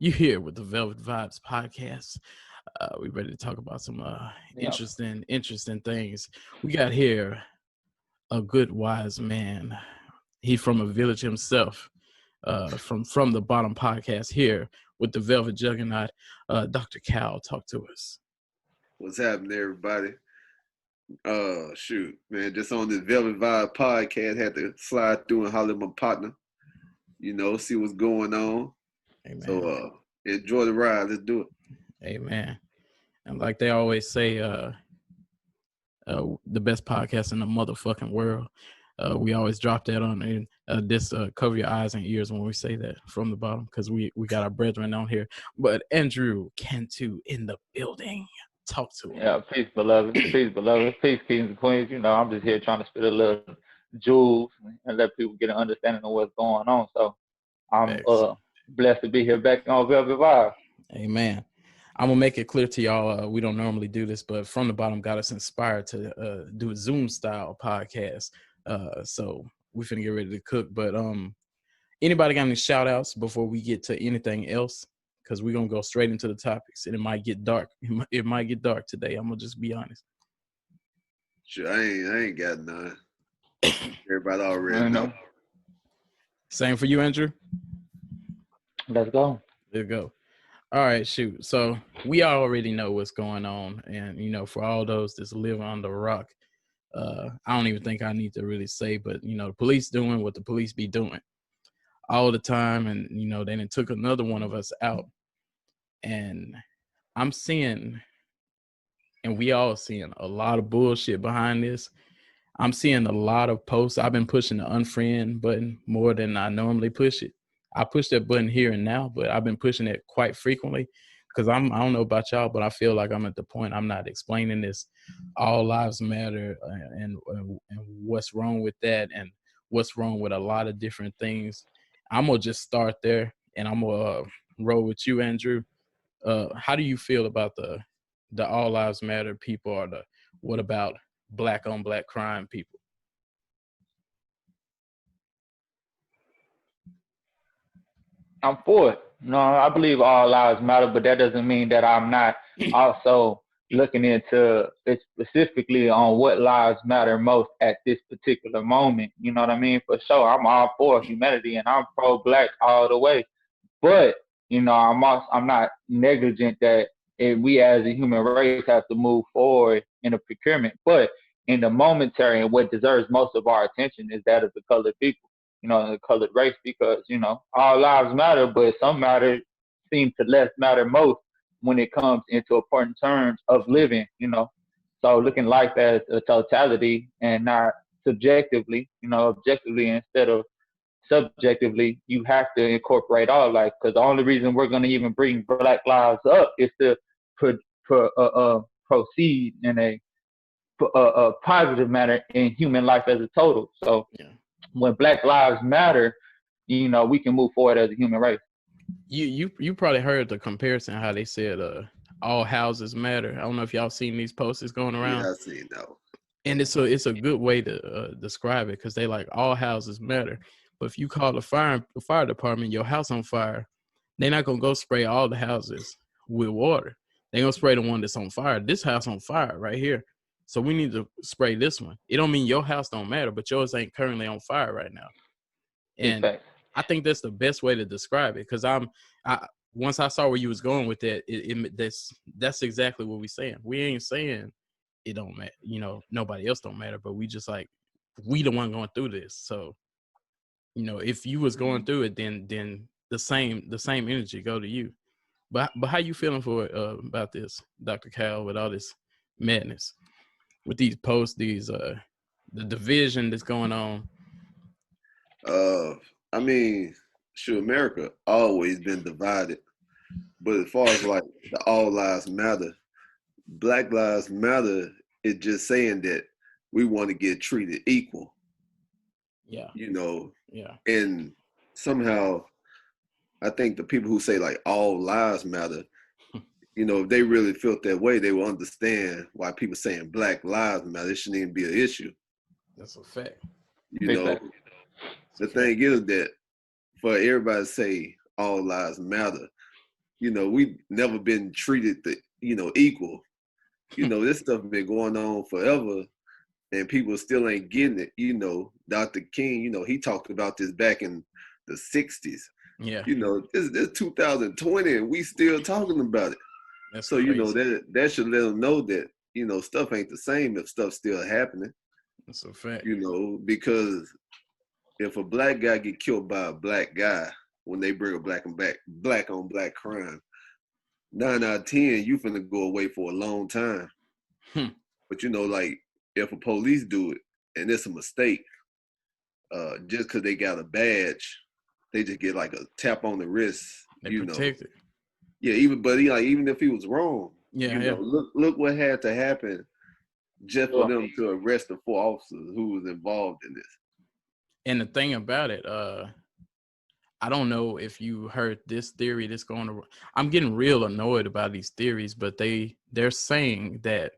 You here with the Velvet Vibes podcast. We ready to talk about some Yeah. interesting things. We got here a good wise man. He's from a village himself. From the Bottom podcast here with the Velvet Juggernaut. Dr. Cal, talk to us. What's happening, everybody? Shoot, man, just on this Velvet Vibe podcast, had to slide through and holler at my partner, see what's going on. Amen. So, enjoy the ride. Let's do it. Amen. And like they always say, the best podcast in the motherfucking world. We always drop that on this cover your eyes and ears when we say that from the bottom, because we got our brethren on here. But Andrew Cantu in the building. Talk to him. Yeah, peace, beloved. Peace, beloved. Peace, kings and queens. I'm just here trying to spit a little jewels and let people get an understanding of what's going on. So I'm blessed to be here back on Velvet Vibe. Amen. I'm going to make it clear to y'all, we don't normally do this, but From the Bottom got us inspired to do a Zoom-style podcast. So we're finna get ready to cook. But anybody got any shout-outs before we get to anything else? Because we're going to go straight into the topics, and it might get dark. It might get dark today. I'm going to just be honest. Sure, I ain't got none. Everybody already know. Same for you, Andrew? Let's go. Let's go. All right, shoot. So we already know what's going on. And, for all those that's living on the rock, I don't even think I need to really say, but, the police doing what the police be doing all the time. And, they done took another one of us out. And I'm seeing, and we all seeing a lot of bullshit behind this. I'm seeing a lot of posts. I've been pushing the unfriend button more than I normally push it. I push that button here and now, but I've been pushing it quite frequently because I don't know about y'all, but I feel like I'm at the point I'm not explaining this all lives matter and what's wrong with that and what's wrong with a lot of different things. I'm going to just start there, and I'm going to roll with you, Andrew. How do you feel about the all lives matter people, or what about black on black crime people? I'm for it. No, I believe all lives matter, but that doesn't mean that I'm not also looking into it specifically on what lives matter most at this particular moment. You know what I mean? For sure, I'm all for humanity and I'm pro-black all the way. But I'm not negligent that we as a human race have to move forward in a procurement. But in the momentary, and what deserves most of our attention is that of the colored people. The colored race, because, all lives matter, but some matter seem to less matter most when it comes into important terms of living, So looking life as a totality and not subjectively, objectively instead of subjectively, you have to incorporate all life, because the only reason we're going to even bring black lives up is to proceed in a positive manner in human life as a total. So when black lives matter, we can move forward as a human race. You probably heard the comparison how they said all houses matter. I don't know if y'all seen these posters going around. Yeah, I seen that. And it's a good way to describe it, because they like all houses matter. But if you call the fire department, your house on fire, they're not gonna go spray all the houses with water. They're gonna spray the one that's on fire. This house on fire right here. So we need to spray this one. It don't mean your house don't matter, but yours ain't currently on fire right now. And I think that's the best way to describe it, because once I saw where you was going with that, that's exactly what we're saying. We ain't saying it don't matter, nobody else don't matter, but we just like, we the one going through this. So, if you was going through it, then the same energy go to you. But how you feeling for about this, Dr. Cal, with all this madness, with these posts, the division that's going on? I mean, sure, America always been divided, but as far as like the all lives matter, Black Lives Matter is just saying that we want to get treated equal. Yeah. Yeah. And somehow, I think the people who say like all lives matter, if they really felt that way, they will understand why people saying Black Lives Matter. It shouldn't even be an issue. That's a fact. The thing is that for everybody to say all lives matter, we never been treated equal. This stuff been going on forever, and people still ain't getting it. Dr. King, he talked about this back in the 60s. Yeah. It's 2020 and we still talking about it. That's so, crazy. that should let them know that, stuff ain't the same if stuff's still happening. That's a fact. Because if a black guy get killed by a black guy when they bring a black on black crime, 9 out of 10, you finna go away for a long time. But like if a police do it and it's a mistake, just because they got a badge, they just get like a tap on the wrist. They protect it. Yeah, even if he was wrong, yeah. Look what had to happen just for them to arrest the 4 officers who was involved in this. And the thing about it, I don't know if you heard this theory that's going to. I'm getting real annoyed about these theories, but they're saying that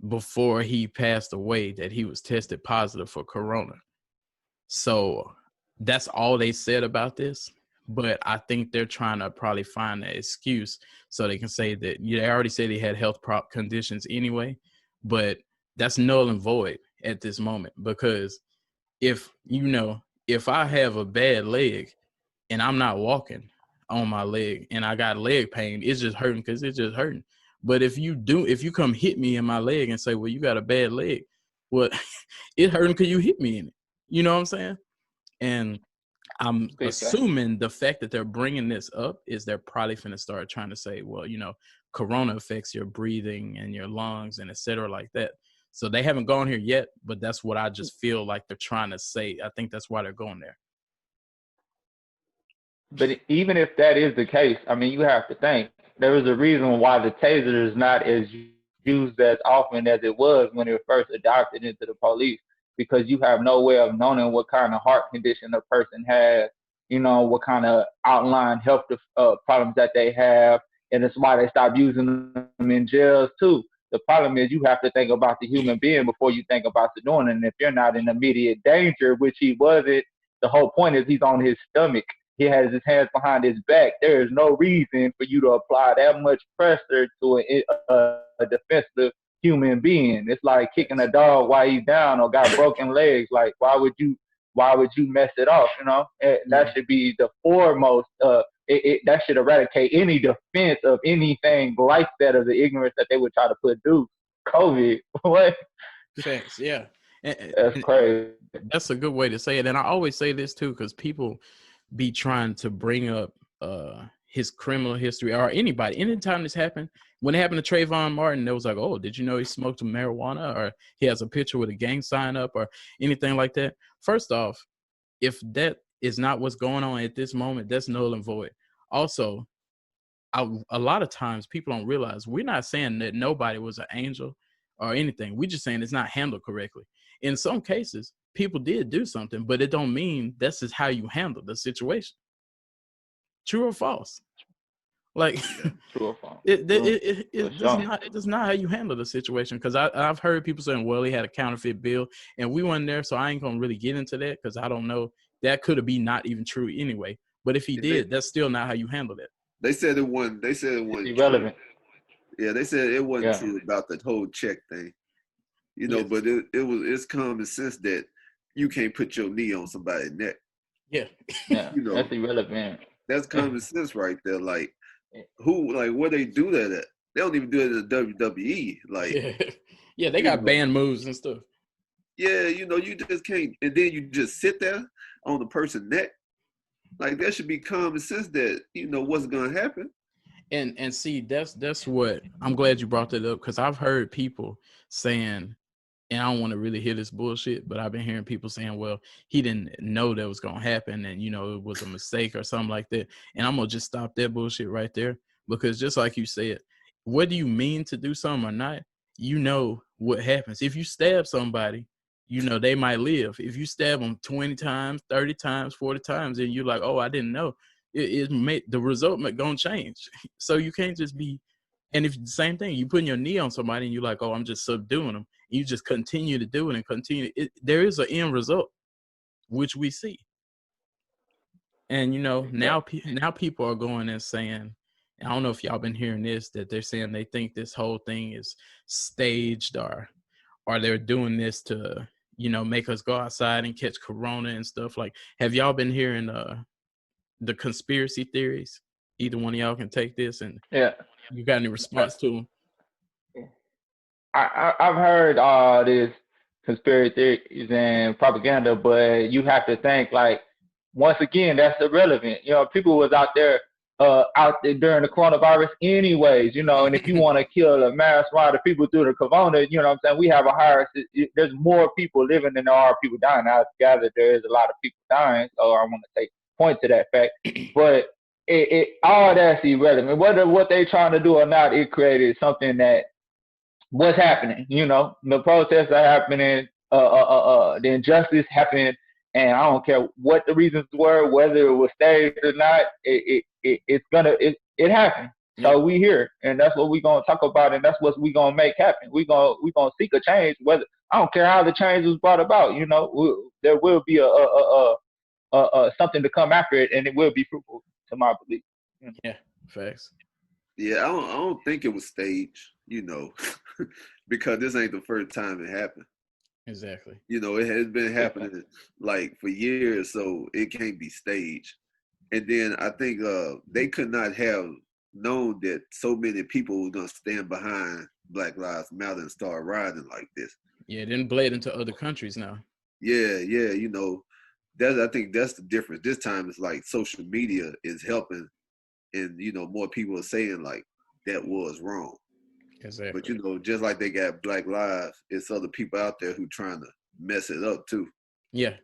before he passed away, that he was tested positive for corona. So that's all they said about this. But I think they're trying to probably find an excuse so they can say that they already said he had health conditions anyway. But that's null and void at this moment, because if I have a bad leg and I'm not walking on my leg and I got leg pain, it's just hurting because it's just hurting. But if you come hit me in my leg and say, well, you got a bad leg, well, it hurting because you hit me in it. You know what I'm saying? And I'm assuming the fact that they're bringing this up is they're probably going to start trying to say, well, corona affects your breathing and your lungs and et cetera like that. So they haven't gone here yet, but that's what I just feel like they're trying to say. I think that's why they're going there. But even if that is the case, I mean, you have to think there was a reason why the taser is not as used as often as it was when it was first adopted into the police, because you have no way of knowing what kind of heart condition a person has, what kind of outlying health problems that they have. And it's why they stopped using them in jails too. The problem is you have to think about the human being before you think about the doing it. And if you're not in immediate danger, which he wasn't, the whole point is he's on his stomach. He has his hands behind his back. There is no reason for you to apply that much pressure to a defensive human being. It's like kicking a dog while he's down or got broken legs. Like, why would you mess it off? That should be the foremost. That should eradicate any defense of anything like that, of the ignorance that they would try to put due. COVID, what? Thanks, yeah. That's crazy. That's a good way to say it. And I always say this too, because people be trying to bring up his criminal history, or anytime this happened. When it happened to Trayvon Martin, there was like, oh, did you know he smoked marijuana, or he has a picture with a gang sign up, or anything like that? First off, if that is not what's going on at this moment, that's null and void. Also, a lot of times people don't realize we're not saying that nobody was an angel or anything. We're just saying it's not handled correctly. In some cases, people did do something, but it don't mean that's just how you handle the situation. True or false? Like, true or false? It's not how you handle the situation. Because I've heard people saying, well, he had a counterfeit bill, and we weren't there, so I ain't gonna really get into that because I don't know. That could have been not even true anyway. But if he did, that's still not how you handle it. They said it wasn't. They said it wasn't irrelevant. True. Yeah, they said it wasn't true about the whole check thing. But it's common sense that you can't put your knee on somebody's neck. Yeah. That's irrelevant. That's common sense right there. Like, where they do that at? They don't even do it in the WWE. Like, yeah, they got banned moves and stuff. Yeah, you just can't, and then you just sit there on the person's neck. Like, that should be common sense that what's gonna happen. And see, that's what I'm glad you brought that up, because I've heard people saying, and I don't want to really hear this bullshit, but I've been hearing people saying, well, he didn't know that was going to happen, and, it was a mistake or something like that. And I'm going to just stop that bullshit right there, because just like you said, whether you mean to do something or not, what happens. If you stab somebody, they might live. If you stab them 20 times, 30 times, 40 times, and you're like, oh, I didn't know, the result might going to change. So you can't just be. And if the same thing, you putting your knee on somebody and you're like, oh, I'm just subduing them. You just continue to do it and continue. There is an end result, which we see. And, now people are going and saying And I don't know if y'all been hearing this, that they're saying they think this whole thing is staged, or they're doing this to, make us go outside and catch corona and stuff. Like, have y'all been hearing the conspiracy theories? Either one of y'all can take this, and Yeah. you got any response to them? I've heard all this conspiracy theories and propaganda, but you have to think like, once again, that's irrelevant. People was out there during the coronavirus anyways, and if you want to kill a mass amount of people through the corona, you know what I'm saying? We have a higher, there's more people living than there are people dying. I gather there is a lot of people dying, so I want to take point to that fact. But all that's irrelevant. Whether what they trying to do or not, it created something that what's happening. The protests are happening, the injustice happened, and I don't care what the reasons were, whether it was staged or not. It happened. So Yep. we here, and that's what we gonna talk about, and that's what we gonna make happen. We gonna seek a change. Whether I don't care how the change was brought about. There will be a something to come after it, and it will be fruitful, to my belief. Yeah, facts. Yeah, I don't think it was staged, because this ain't the first time it happened. Exactly. It has been happening like for years, so it can't be staged. And then I think they could not have known that so many people were gonna stand behind Black Lives Matter and start rioting like this. Yeah, it didn't bled into other countries now. Yeah, I think that's the difference. This time it's like social media is helping, and more people are saying like that was wrong. Exactly. But just like they got Black Lives, it's other people out there who trying to mess it up too. Yeah.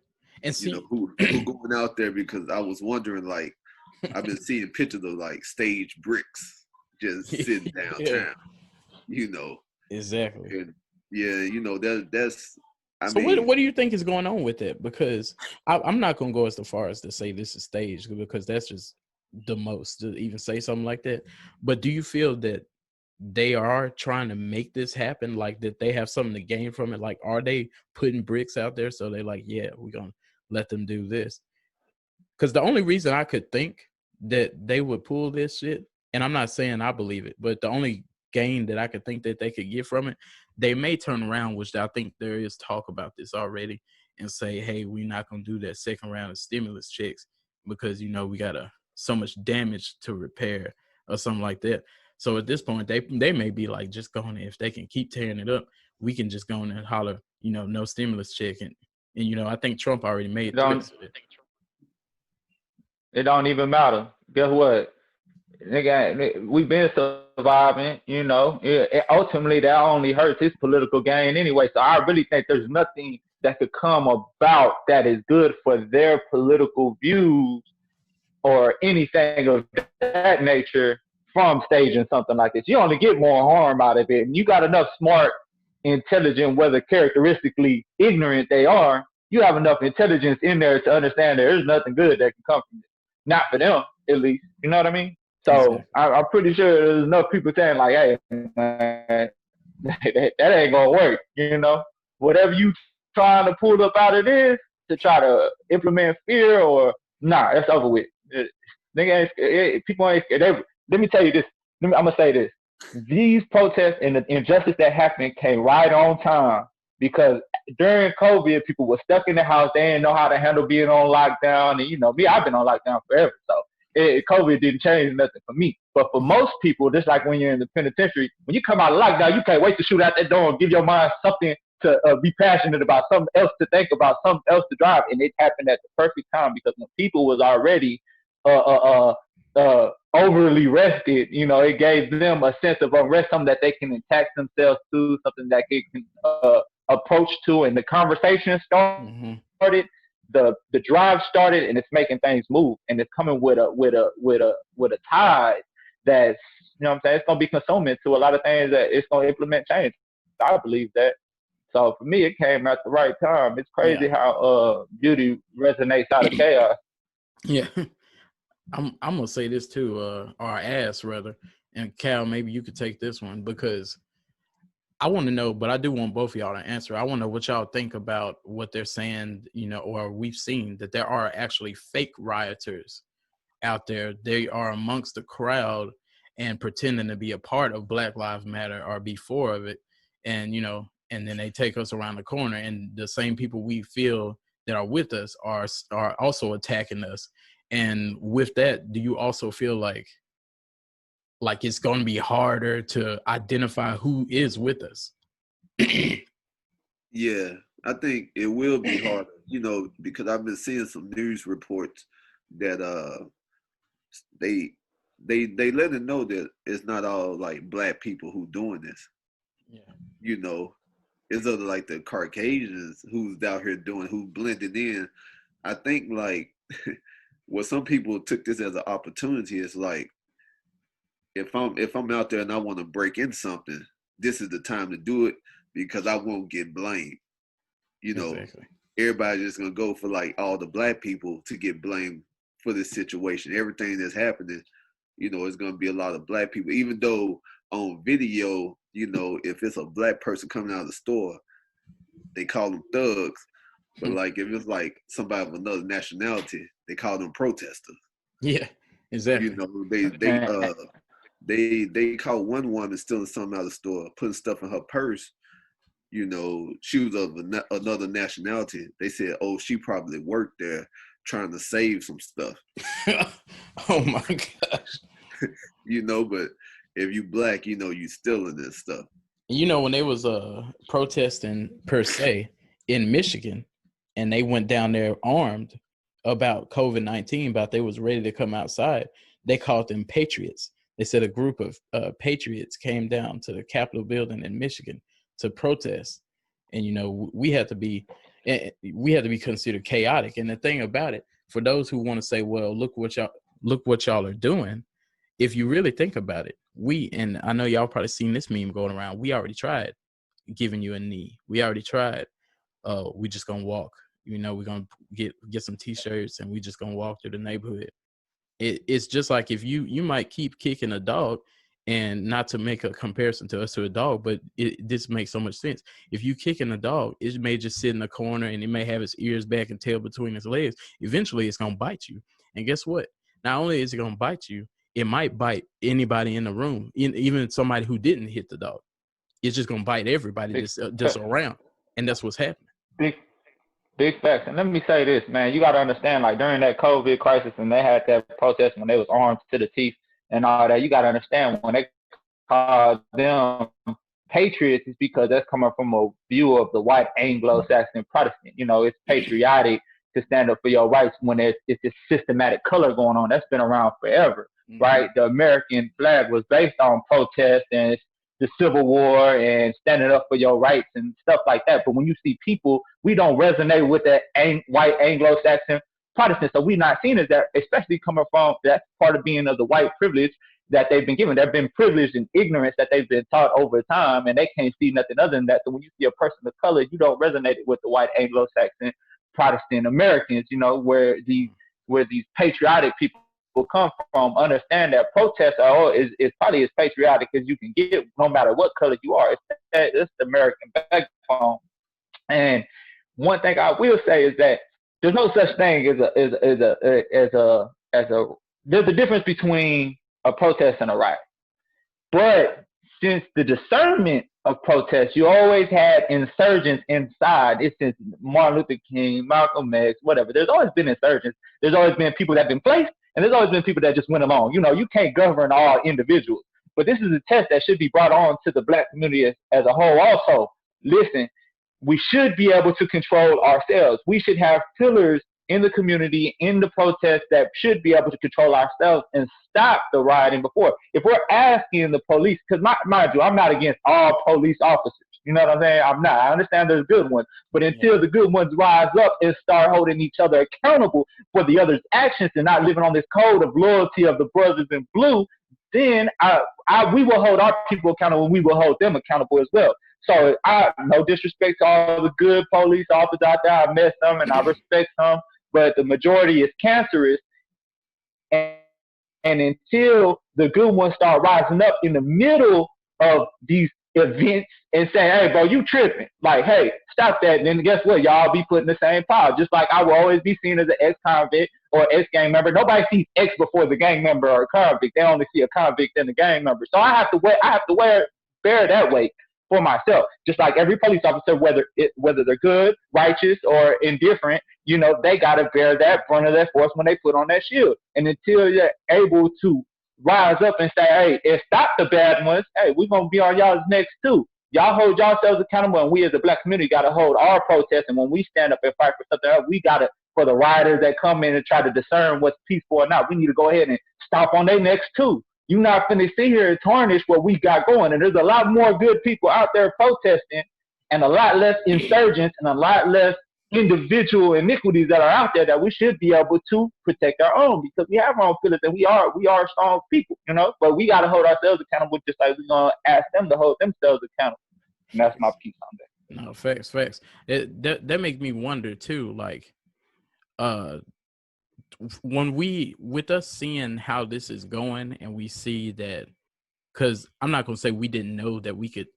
And see, who going out there, because I was wondering, like, I've been seeing pictures of like stage bricks just sitting downtown. Exactly. And that's. So what do you think is going on with it? Because I'm not gonna go as far as to say this is staged, because that's just the most to even say something like that. But do you feel that they are trying to make this happen, like that they have something to gain from it? Like, are they putting bricks out there so they like, yeah, we're gonna let them do this? Because the only reason I could think that they would pull this shit, and I'm not saying I believe it, but the only gain that I could think that they could get from it, they may turn around, which I think there is talk about this already, and say, hey, we're not gonna do that second round of stimulus checks because we got so much damage to repair or something like that. So at this point, they may be like, just going, if they can keep tearing it up, we can just go in and holler, no stimulus check. And I think Trump already made threats with it. It don't even matter. Guess what? Nigga, we've been surviving, ultimately that only hurts his political gain anyway. So I really think there's nothing that could come about that is good for their political views or anything of that nature from staging something like this. You only get more harm out of it. And you got enough smart, intelligent, whether characteristically ignorant they are, you have enough intelligence in there to understand there's nothing good that can come from it. Not for them, at least. You know what I mean? So exactly. I'm pretty sure there's enough people saying like, hey, man, that ain't gonna work. Whatever you trying to pull up out of this to try to implement fear or that's over with. People ain't scared. Let me tell you this. I'm gonna say this. These protests and the injustice that happened came right on time, because during COVID, people were stuck in the house. They didn't know how to handle being on lockdown. And me, I've been on lockdown forever. So COVID didn't change nothing for me. But for most people, just like when you're in the penitentiary, when you come out of lockdown, you can't wait to shoot out that door and give your mind something to be passionate about, something else to think about, something else to drive. And it happened at the perfect time, because when people was already overly rested, it gave them a sense of unrest, something that they can attach themselves to, something that they can approach to, and the conversation started. Mm-hmm. The drive started, and it's making things move, and it's coming with a tide that's, what I'm saying, it's gonna be consuming to a lot of things that it's gonna implement change. I believe that. So for me, it came at the right time. It's crazy how beauty resonates out of chaos. Yeah. I'm gonna say this too, or ask rather, and Cal, maybe you could take this one, because I want to know, but I do want both of y'all to answer. I want to know what y'all think about what they're saying, or we've seen that there are actually fake rioters out there. They are amongst the crowd, and pretending to be a part of Black Lives Matter or before of it. And, you know, and then they take us around the corner, and the same people we feel that are with us are also attacking us. And with that, do you also feel like it's going to be harder to identify who is with us? Yeah, I think it will be harder, you know, because I've been seeing some news reports that they let it know that it's not all like Black people who doing this. Yeah. You know, it's other like the Caucasians who's out here doing, who blended in. I think like well, some people took this as an opportunity. It's like, if I'm out there and I want to break in something, this is the time to do it because I won't get blamed. You know, Exactly. Everybody's just gonna go for like all the Black people to get blamed for this situation. Everything that's happening, you know, it's gonna be a lot of Black people. Even though on video, you know, if it's a Black person coming out of the store, they call them thugs. But like if it's like somebody of another nationality, they call them protesters. Yeah, exactly. You know, they caught one woman stealing something out of the store, putting stuff in her purse. You know, she was of another nationality. They said, oh, she probably worked there trying to save some stuff. Oh my gosh. You know, but if you Black, you know, you stealing this stuff. You know, when they was protesting per se in Michigan, and they went down there armed about COVID-19, about they was ready to come outside, they called them patriots. They said a group of patriots came down to the Capitol building in Michigan to protest. And, you know, we had to be considered chaotic. And the thing about it, for those who want to say, well, look what y'all are doing, if you really think about it, and I know y'all probably seen this meme going around, we already tried giving you a knee. We already tried. We just gonna walk. You know, we're gonna get some t-shirts and we just gonna walk through the neighborhood. It's just like if you might keep kicking a dog, and not to make a comparison to us to a dog, but this makes so much sense. If you kicking a dog, it may just sit in the corner and it may have its ears back and tail between its legs. Eventually, it's gonna bite you. And guess what? Not only is it gonna bite you, it might bite anybody in the room, even somebody who didn't hit the dog. It's just gonna bite everybody just around, and that's what's happening. Big facts. And let me say this, man. You got to understand, like during that COVID crisis, and they had that protest when they was armed to the teeth and all that. You got to understand when they call them patriots, it's because that's coming from a view of the white Anglo-Saxon Protestant. You know, it's patriotic to stand up for your rights when it's this systematic color going on. That's been around forever, right? The American flag was based on protest and the Civil War and standing up for your rights and stuff like that. But when you see people, we don't resonate with that white Anglo-Saxon Protestant. So we're not seen as that, especially coming from that part of being of the white privilege that they've been given. They've been privileged in ignorance that they've been taught over time, and they can't see nothing other than that. So when you see a person of color, you don't resonate with the white Anglo-Saxon Protestant Americans, you know, where these patriotic people will come from, understand that protest is probably as patriotic as you can get, no matter what color you are. It's the American backbone. And one thing I will say is that there's no such thing as there's a difference between a protest and a riot. But since the discernment of protest, you always had insurgents inside. It's since Martin Luther King, Malcolm X, whatever. There's always been insurgents. There's always been people that have been placed, and there's always been people that just went along. You know, you can't govern all individuals. But this is a test that should be brought on to the Black community as a whole also. Listen, we should be able to control ourselves. We should have pillars in the community, in the protest, that should be able to control ourselves and stop the rioting before. If we're asking the police, because mind you, I'm not against all police officers. You know what I'm saying? I'm not. I understand there's good ones. But until the good ones rise up and start holding each other accountable for the other's actions and not living on this code of loyalty of the brothers in blue, then we will hold our people accountable and we will hold them accountable as well. So no disrespect to all the good police officers out there. I met some and I respect some, but the majority is cancerous. And until the good ones start rising up in the middle of these events and saying, hey, bro, you tripping. Like, hey, stop that. And then guess what? Y'all be put in the same pile. Just like I will always be seen as an ex-convict or ex-gang member. Nobody sees X before the gang member or a convict. They only see a convict and a gang member. So I have to bear that weight for myself. Just like every police officer, whether they're good, righteous, or indifferent, they got to bear that brunt of that force when they put on that shield. And until you're able to rise up and say, hey, and stop the bad ones, hey, we're going to be on y'all's necks too. Y'all hold yourselves accountable, and we as a black community got to hold our protest. And when we stand up and fight for something else, we got to, for the rioters that come in and try to discern what's peaceful or not, we need to go ahead and stomp on their necks too. You're not finna sit here and tarnish what we got going. And there's a lot more good people out there protesting, and a lot less insurgents and a lot less individual iniquities that are out there that we should be able to protect our own, because we have our own feelings and we are strong people, but we got to hold ourselves accountable just like we're going to ask them to hold themselves accountable. And that's my piece on that. No, facts. That makes me wonder too, like, when with us seeing how this is going, and we see that, because I'm not going to say we didn't know that we could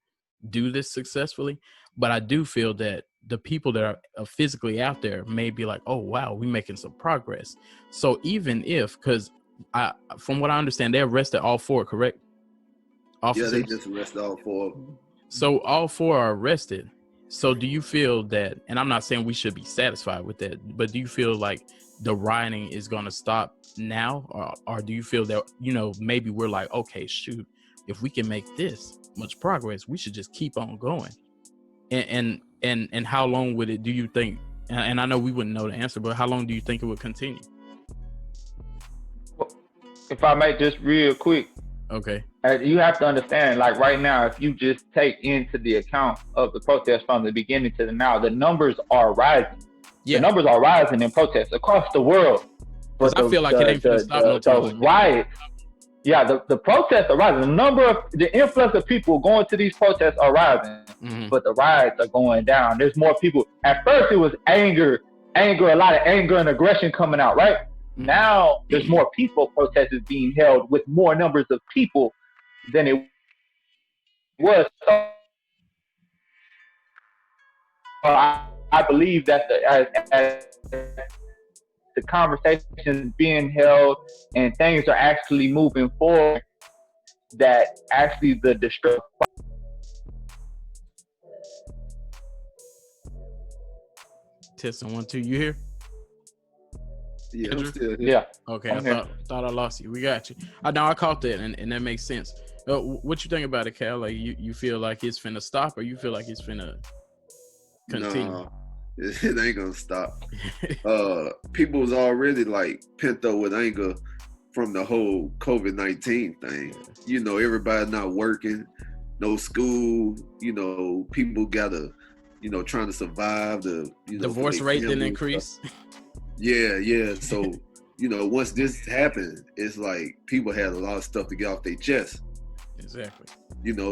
do this successfully, but I do feel that the people that are physically out there may be like, oh, wow, we're making some progress. So even if, because from what I understand, they arrested all 4, correct? Officers? Yeah, they just arrested all 4 of them. So all 4 are arrested. So do you feel that, and I'm not saying we should be satisfied with that, but do you feel like the rioting is going to stop now? Or do you feel that, maybe we're like, okay, shoot, if we can make this much progress, we should just keep on going? And how long would it, do you think, and I know we wouldn't know the answer, but how long do you think it would continue? If I make just real quick. Okay. You have to understand, like right now, if you just take into the account of the protest from the beginning to the now, the numbers are rising. Yeah. The numbers are rising in protests across the world. But I feel like it ain't gonna stop no time. The riots. Yeah, the protests are rising. The influx of people going to these protests are rising, but the riots are going down. There's more people. At first, it was anger, a lot of anger and aggression coming out, right? Now, there's more peaceful protests being held with more numbers of people than it was. I believe that as the conversations being held and things are actually moving forward, that actually the destruction. Testing 1 2, you here? Yeah, I'm still here. Yeah. Okay, I thought I lost you. We got you. I caught that, and that makes sense. What you think about it, Cal? Like, you feel like it's finna stop, or you feel like it's finna continue? No, it ain't gonna stop. People was already like pent up with anger from the whole COVID-19 thing. Everybody not working, no school. People gotta, trying to survive. The divorce rate didn't increase. Yeah. So, once this happened, it's like people had a lot of stuff to get off their chest. Exactly.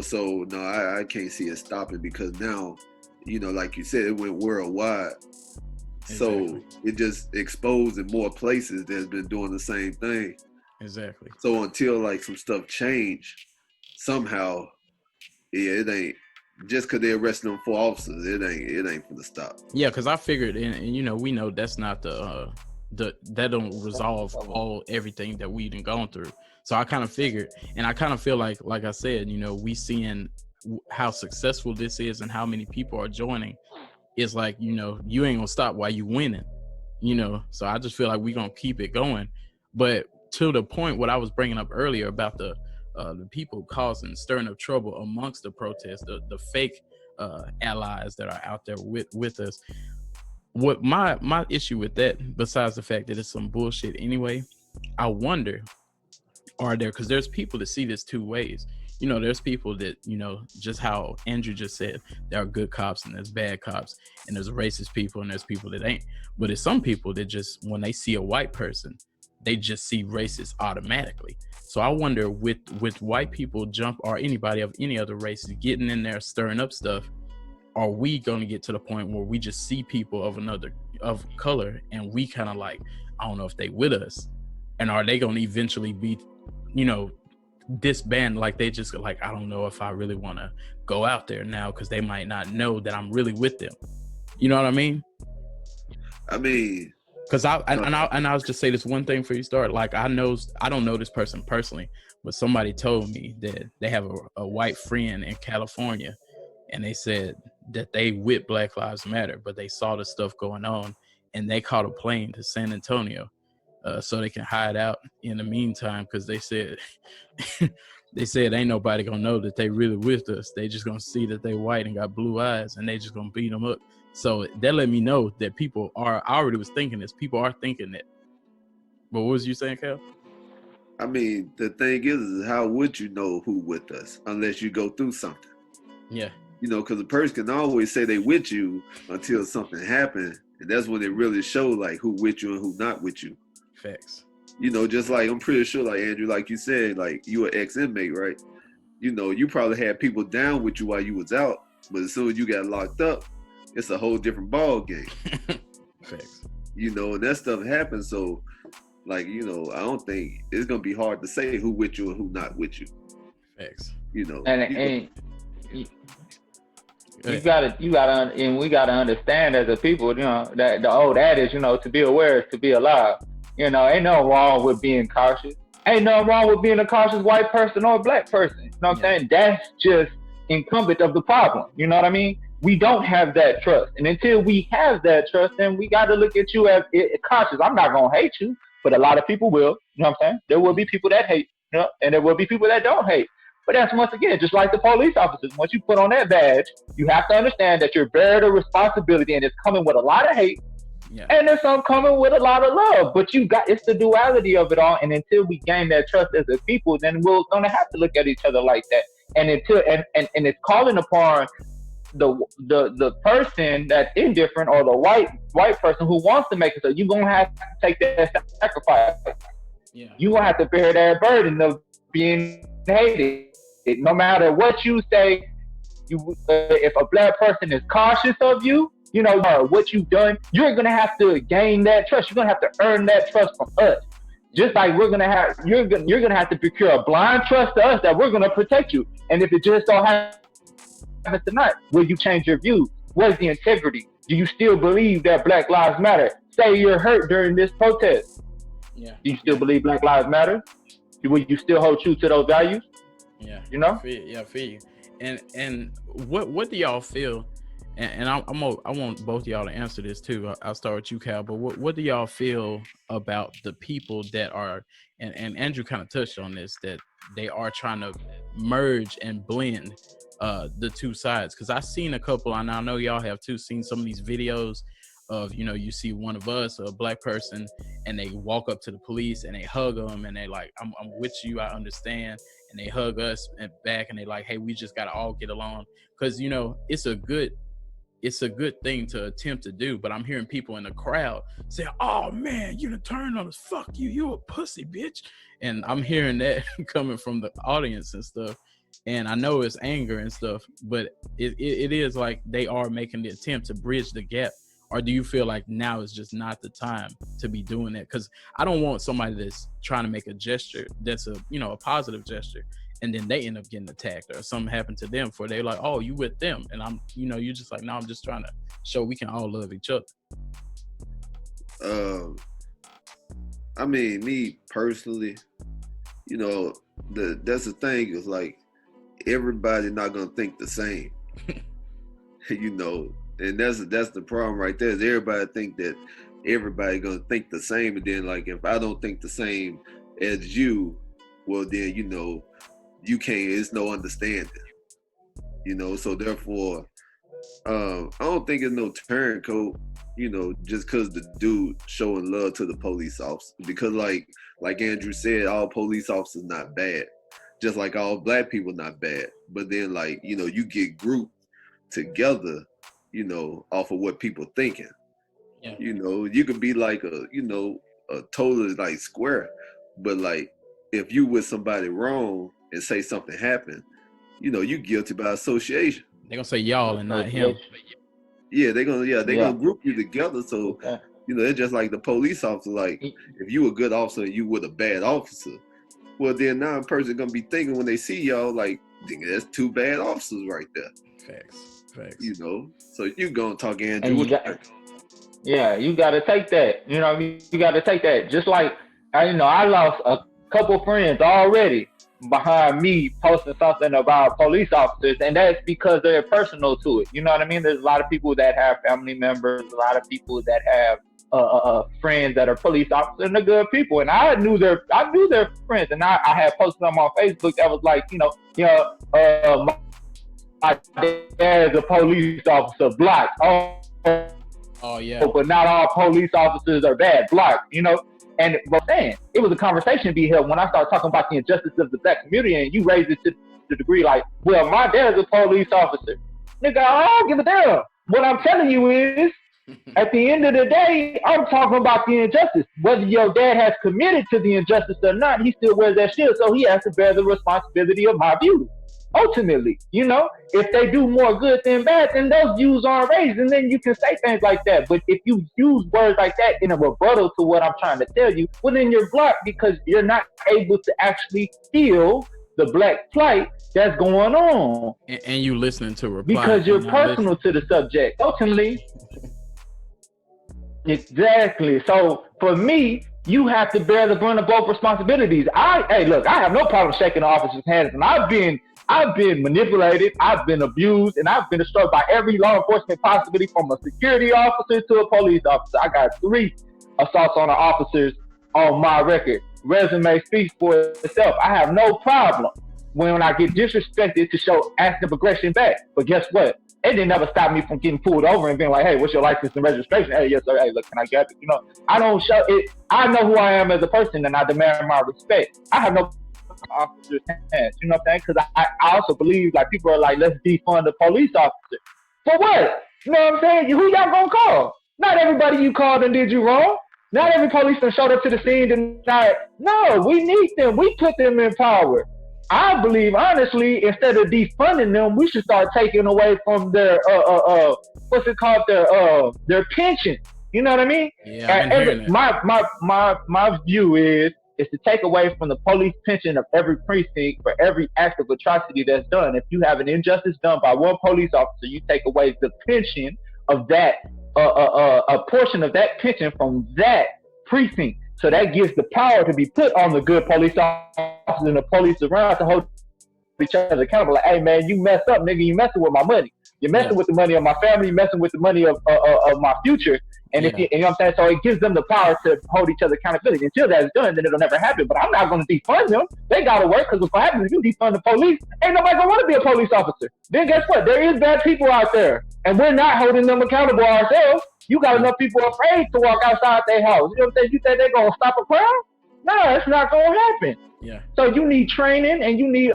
So no, I can't see it stopping, because now, like you said, it went worldwide. Exactly. So it just exposed in more places that's been doing the same thing. Exactly. So until like some stuff change somehow, it ain't. Just because they arrested them 4 officers, it ain't gonna stop. Yeah, because I figured, and we know that's not that don't resolve everything that we done gone through. So I kind of figured, and I kind of feel like I said, we seeing how successful this is and how many people are joining. It's like, you ain't gonna stop while you winning, So I just feel like we gonna keep it going. But to the point, what I was bringing up earlier about the people stirring up trouble amongst the protests, the fake allies that are out there with us. What my issue with that, besides the fact that it's some bullshit anyway, I wonder, because there's people that see this 2 ways. There's people that, just how Andrew just said, there are good cops and there's bad cops, and there's racist people and there's people that ain't. But there's some people that just, when they see a white person, they just see racist automatically. So I wonder, with white people or anybody of any other races getting in there stirring up stuff, are we going to get to the point where we just see people of color and we kind of like, I don't know if they with us, and are they going to eventually be, disband? Like, they just like, I don't know if I really want to go out there now, because they might not know that I'm really with them. You know what I mean? I mean, Because I'll just say this one thing for you start. Like I don't know this person personally, but somebody told me that they have a white friend in California, and they said that they with Black Lives Matter, but they saw the stuff going on, and they caught a plane to San Antonio, so they can hide out in the meantime. Because they said ain't nobody gonna know that they really with us. They just gonna see that they white and got blue eyes, and they just gonna beat them up. So that let me know that people are. I already was thinking this. People are thinking that. But what was you saying, Cal? I mean, the thing is how would you know who with us unless you go through something? Yeah. You know, because a person can always say they with you until something happened, and that's when it really show like who with you and who not with you. Facts. You know, just like I'm pretty sure, like Andrew, like you said, like you an ex-inmate, right? You know, you probably had people down with you while you was out, but as soon as you got locked up, it's a whole different ball game. Facts. You know, and that stuff happens. So, like, you know, I don't think it's gonna be hard to say who with you and who not with you. Facts. You know, and we gotta understand as a people, you know, that the old adage, you know, to be aware is to be alive. You know, ain't nothing wrong with being cautious. Ain't nothing wrong with being a cautious white person or a black person. You know what I'm saying? That's just incumbent of the problem. You know what I mean? We don't have that trust. And until we have that trust, then we got to look at you as cautious. I'm not going to hate you, but a lot of people will. You know what I'm saying? There will be people that hate, you know, and there will be people that don't hate. But that's, once again, just like the police officers. Once you put on that badge, you have to understand that you're bearing the responsibility, and it's coming with a lot of hate. Yeah. And there's some coming with a lot of love, but it's the duality of it all. And until we gain that trust as a people, then we're gonna have to look at each other like that. And until and it's calling upon the person that's indifferent, or the white person who wants to make it, so you're gonna have to take that sacrifice. Yeah. You're gonna have to bear that burden of being hated. No matter what you say, if a black person is cautious of you, you know, what you've done, you're going to have to gain that trust. You're going to have to earn that trust from us. Just like you're going to have to procure a blind trust to us that we're going to protect you. And if it just don't happen tonight, will you change your views? What is the integrity? Do you still believe that Black Lives Matter? Say you're hurt during this protest. Yeah. Do you still believe Black Lives Matter? Will you still hold true to those values? Yeah. You know? I feel you. And what do y'all feel? And I want both of y'all to answer this too. I'll start with you, Cal. But what do y'all feel about the people that are, and Andrew kind of touched on this, that they are trying to merge and blend the two sides? Because I've seen a couple, and I know y'all have too, seen some of these videos of, you know, you see one of us, a black person, and they walk up to the police and they hug them and they like, I'm with you, I understand. And they hug us and back and they like, hey, we just got to all get along. Because, you know, it's a good thing to attempt to do, but I'm hearing people in the crowd say, oh man, you done turned on us, fuck you, you a pussy bitch. And I'm hearing that coming from the audience and stuff. And I know it's anger and stuff, but it is like they are making the attempt to bridge the gap. Or do you feel like now is just not the time to be doing that? Because I don't want somebody that's trying to make a gesture that's a positive gesture, and then they end up getting attacked or something happened to them, for they're like, oh, you with them, and I'm, you're just like, no, I'm just trying to show we can all love each other. I mean, me personally, that's the thing, is like everybody not gonna think the same. And that's the problem right there, is everybody think that everybody gonna think the same, and then like if I don't think the same as you, well then you can't, it's no understanding. So therefore I don't think it's no turncoat, just cause the dude showing love to the police officer, because like Andrew said, all police officers not bad, just like all black people not bad, but then like you get grouped together off of what people thinking. Yeah. You could be like a totally like square, but like if you with somebody wrong and say something happened, you guilty by association. They're gonna say y'all and not him. Yeah, they're gonna group you together. So it's just like the police officer. Like if you a good officer and you with a bad officer, well then now a person gonna be thinking when they see y'all like, that's two bad officers right there. Facts. So you gonna talk Andrew. Yeah, you got to take that. You know, you got to take that. Just like, I lost a couple friends already behind me posting something about police officers, and that's because they're personal to it. You know what I mean? There's a lot of people that have family members, a lot of people that have friends that are police officers, and they're good people. And I knew their friends, and I had posted them on Facebook that was like, my dad is a police officer, black. Oh yeah. But not all police officers are bad, black, And but saying it was a conversation to be held when I started talking about the injustice of the black community, and you raised it to the degree like, well, my dad's a police officer. Nigga, I don't give a damn. What I'm telling you is, at the end of the day, I'm talking about the injustice. Whether your dad has committed to the injustice or not, he still wears that shield, so he has to bear the responsibility of my views. Ultimately, if they do more good than bad, then those views aren't raised, and then you can say things like that. But if you use words like that in a rebuttal to what I'm trying to tell you, well, then you're blocked because you're not able to actually feel the black plight that's going on. And you listening to reply because you're personal to the subject. Ultimately, exactly. So for me, you have to bear the brunt of both responsibilities. Look, I have no problem shaking the officer's hands, and I've been manipulated, I've been abused, and I've been destroyed by every law enforcement possibility, from a security officer to a police officer. I got 3 assaults on the officers on my record. Resume speaks for itself. I have no problem when I get disrespected to show active aggression back. But guess what? It didn't ever stop me from getting pulled over and being like, hey, what's your license and registration? Hey, yes, sir. Hey, look, can I get it? I don't show it. I know who I am as a person, and I demand my respect. I have no officers' hands, you know what I'm saying? Because I also believe, like, people are like, let's defund the police officer. For what? You know what I'm saying? Who y'all gonna call? Not everybody you called and did you wrong. Not every policeman showed up to the scene tonight. No, we need them. We put them in power. I believe, honestly, instead of defunding them, we should start taking away from their what's it called, their pension. You know what I mean? Yeah, my view is to take away from the police pension of every precinct for every act of atrocity that's done. If you have an injustice done by one police officer, you take away the pension of that, a portion of that pension from that precinct. So that gives the power to be put on the good police officers and the police around to hold each other accountable. Like, hey man, you messed up, nigga. You messing with my money. You're messing with the money of my family. You're messing with the money of my future. And if you know what I'm saying, so it gives them the power to hold each other accountability. Until that's done, then it'll never happen. But I'm not going to defund them. They got to work, because what happens if you defund the police, ain't nobody going to want to be a police officer. Then guess what? There is bad people out there, and we're not holding them accountable ourselves. You got enough people afraid to walk outside their house. You know what I'm saying? You think they're going to stop a crime? No, it's not going to happen. Yeah. So you need training, and you need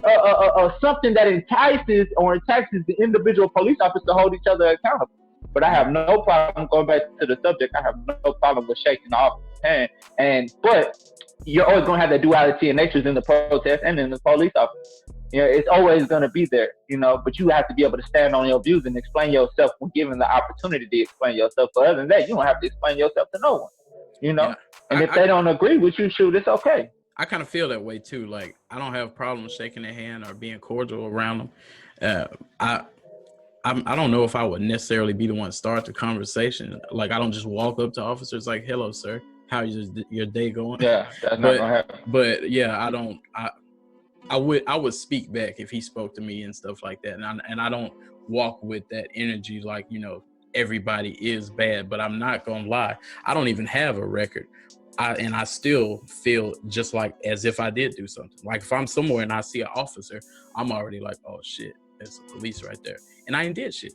something that entices the individual police officers to hold each other accountable. But I have no problem going back to the subject. I have no problem with shaking the officer's hand. But you're always going to have that duality of natures in the protest and in the police office. It's always going to be there, but you have to be able to stand on your views and explain yourself when given the opportunity to explain yourself. But other than that, you don't have to explain yourself to no one, Yeah. And if they don't agree with you, shoot, it's okay. I kind of feel that way too. Like, I don't have problems shaking their hand or being cordial around them. I don't know if I would necessarily be the one to start the conversation. Like, I don't just walk up to officers like, hello, sir, how is your day going? Yeah, that's not gonna happen. But yeah, I would speak back if he spoke to me and stuff like that. And I don't walk with that energy like, everybody is bad. But I'm not gonna lie, I don't even have a record. I still feel just like as if I did do something. Like, if I'm somewhere and I see an officer, I'm already like, oh shit, there's the police right there. And I ain't did shit.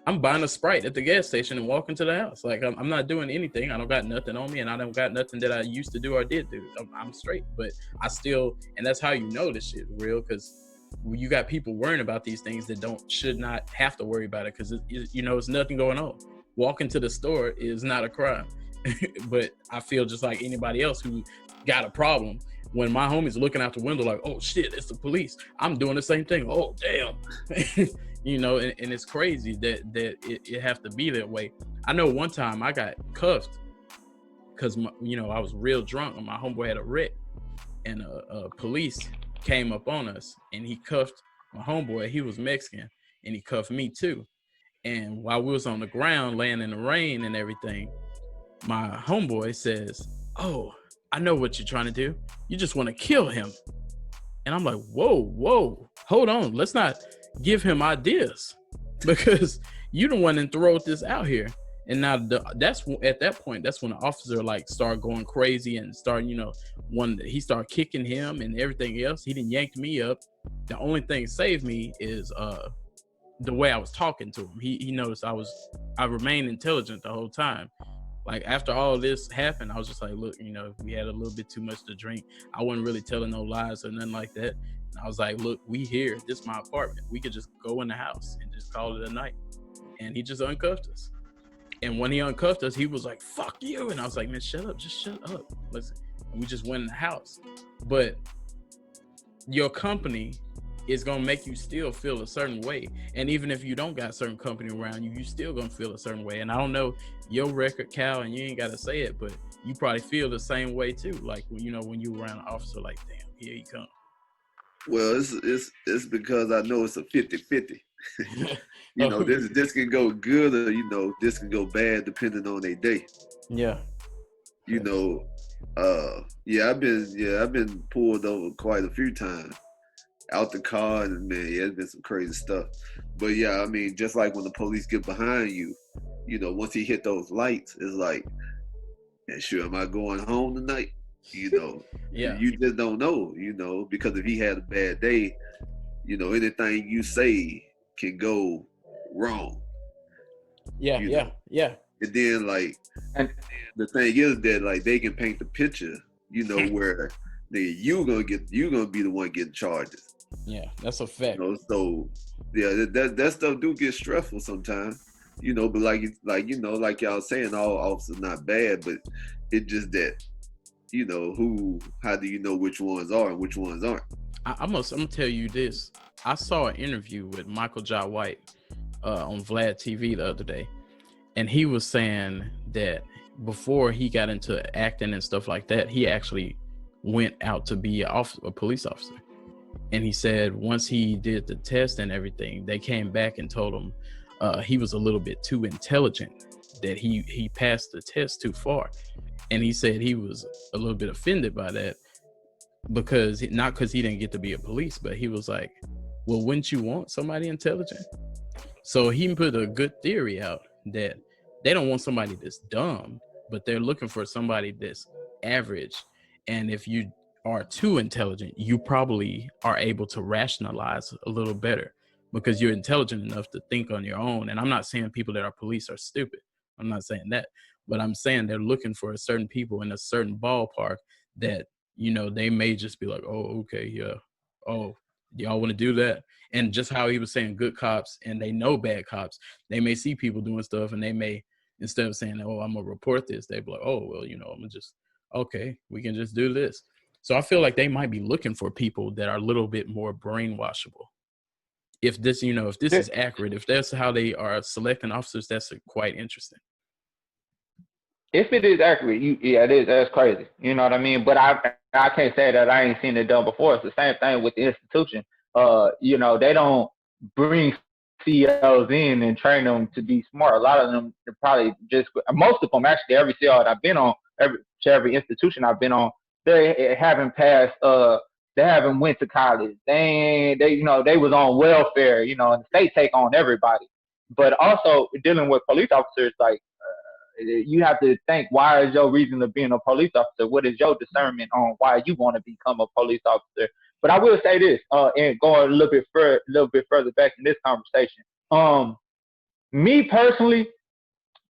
I'm buying a Sprite at the gas station and walking to the house. Like, I'm not doing anything. I don't got nothing on me, and I don't got nothing that I used to do or did do. I'm straight. But I still, and that's how you know this shit real, because you got people worrying about these things that should not have to worry about it, because it's nothing going on. Walking to the store is not a crime. But I feel just like anybody else who got a problem. When my homie's looking out the window like, oh shit, it's the police, I'm doing the same thing. Oh damn. And it's crazy that it have to be that way. I know one time I got cuffed because I was real drunk and my homeboy had a wreck, and a police came up on us and he cuffed my homeboy. He was Mexican, and he cuffed me too. And while we was on the ground laying in the rain and everything, my homeboy says, "Oh, I know what you're trying to do. You just want to kill him." And I'm like, whoa, hold on. Let's not give him ideas because you the one that throw this out here. And now that's at that point, that's when the officer like start going crazy and start, he started kicking him and everything else. He didn't yank me up. The only thing saved me is the way I was talking to him. He noticed I remained intelligent the whole time. Like after all this happened, I was just like, look, we had a little bit too much to drink. I wasn't really telling no lies or nothing like that. And I was like, look, we here. This is my apartment. We could just go in the house and just call it a night. And he just uncuffed us. And when he uncuffed us, he was like, fuck you. And I was like, man, shut up. Just shut up. Listen. And we just went in the house. But your company is going to make you still feel a certain way. And even if you don't got a certain company around you, you still going to feel a certain way. And I don't know your record, Cal, and you ain't got to say it, but you probably feel the same way too. Like, when you around an officer, like, damn, here he come. Well, it's because I know it's a 50-50. This can go good or, this can go bad depending on their day. Yeah. I've been pulled over quite a few times. Out the car, and man, it's been some crazy stuff. But yeah, I mean, just like when the police get behind you, once he hit those lights, it's like, man, sure, am I going home tonight? Yeah. You just don't know, because if he had a bad day, anything you say can go wrong. Yeah. And then the thing is that like they can paint the picture, where you're gonna be the one getting charges. Yeah, that's a fact. So yeah, that stuff do get stressful sometimes. But like y'all saying, all officers not bad, but it's just that, how do you know which ones are and which ones aren't? I'm gonna tell you this. I saw an interview with Michael Jai White on Vlad TV the other day, and he was saying that before he got into acting and stuff like that, he actually went out to be a police officer. And he said once he did the test and everything, they came back and told him he was a little bit too intelligent, that he passed the test too far. And he said he was a little bit offended by that, not because he didn't get to be a police, but he was like, well, wouldn't you want somebody intelligent? So he put a good theory out that they don't want somebody that's dumb, but they're looking for somebody that's average. And if you are too intelligent, you probably are able to rationalize a little better because you're intelligent enough to think on your own. And I'm not saying people that are police are stupid. I'm not saying that, but I'm saying they're looking for a certain people in a certain ballpark that, they may just be like, oh, okay, yeah. Oh, y'all want to do that? And just how he was saying good cops and they know bad cops, they may see people doing stuff and they may, instead of saying, oh, I'm going to report this, they be like, oh, well, I'm going to just, okay, we can just do this. So I feel like they might be looking for people that are a little bit more brainwashable. If this, if this is accurate, if that's how they are selecting officers, that's quite interesting. If it is accurate, it is. That's crazy. You know what I mean? But I can't say that I ain't seen it done before. It's the same thing with the institution. They don't bring CEOs in and train them to be smart. A lot of them probably most of them actually, every CEO that I've been on, every institution I've been on, they haven't passed. They haven't went to college. They was on welfare. And the state take on everybody. But also dealing with police officers, like you have to think, why is your reason of being a police officer? What is your discernment on why you want to become a police officer? But I will say this, and going a little bit further back in this conversation. Me personally,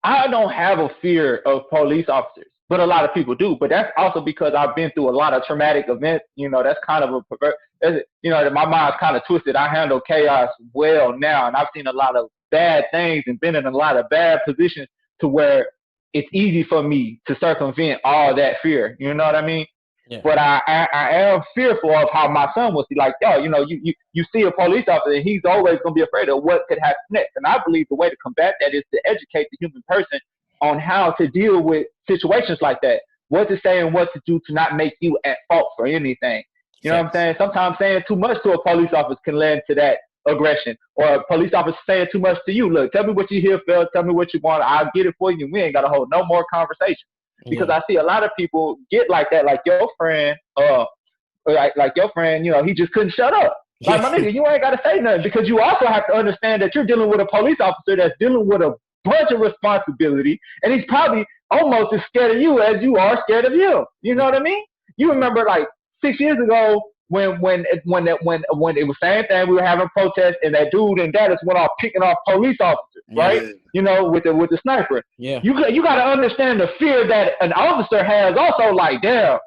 I don't have a fear of police officers, but a lot of people do. But that's also because I've been through a lot of traumatic events. That's kind of a pervert. My mind's kind of twisted. I handle chaos well now, and I've seen a lot of bad things and been in a lot of bad positions to where it's easy for me to circumvent all that fear. You know what I mean? Yeah. But I am fearful of how my son will see. Like, you see a police officer, and he's always going to be afraid of what could happen next. And I believe the way to combat that is to educate the human person on how to deal with situations like that, what to say and what to do to not make you at fault for anything. You know what I'm saying? Sometimes saying too much to a police officer can lead to that aggression, or a police officer saying too much to you. Look, tell me what you hear, Phil. Tell me what you want. I'll get it for you. We ain't got to hold no more conversation. Because I see a lot of people get like that, like your friend, like your friend, he just couldn't shut up. Like, my nigga, you ain't got to say nothing, because you also have to understand that you're dealing with a police officer that's dealing with a bunch of responsibility, and he's probably almost as scared of you as you are scared of him. You know what I mean? You remember like 6 years ago when it was same thing, we were having protests, and that dude in Dallas went off picking off police officers, right? With the sniper. Yeah. You got to understand the fear that an officer has. Also, like, damn,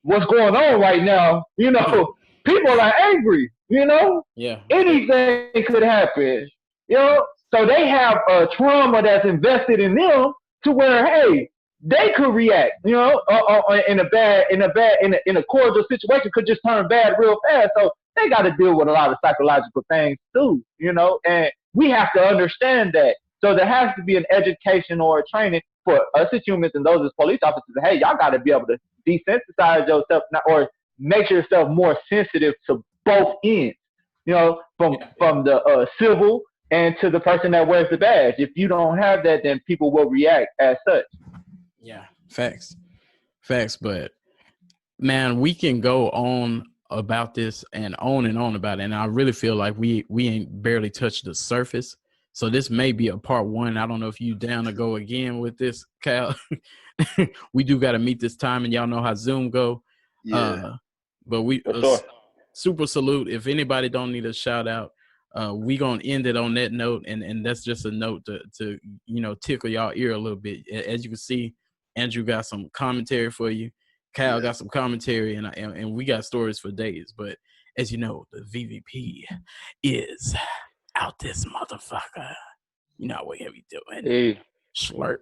what's going on right now? People are angry. Yeah. Anything could happen. So they have a trauma that's invested in them to where, hey, they could react. In a cordial situation could just turn bad real fast. So they got to deal with a lot of psychological things too. And we have to understand that. So there has to be an education or a training for us as humans and those as police officers. Hey, y'all got to be able to desensitize yourself or make yourself more sensitive to both ends. From the civil and to the person that wears the badge. If you don't have that, then people will react as such. Yeah, facts. But man, we can go on about this and on about it. And I really feel like we ain't barely touched the surface. So this may be a part one. I don't know if you down to go again with this, Cal. We do got to meet this time, and y'all know how Zoom go. Yeah. But we super salute. If anybody don't need a shout out, we gonna end it on that note, and that's just a note to tickle y'all ear a little bit. As you can see, Andrew got some commentary for you. Kyle got some commentary, and we got stories for days. But as you know, the VVP is out this motherfucker. You know what we doing? Hey. Slurp.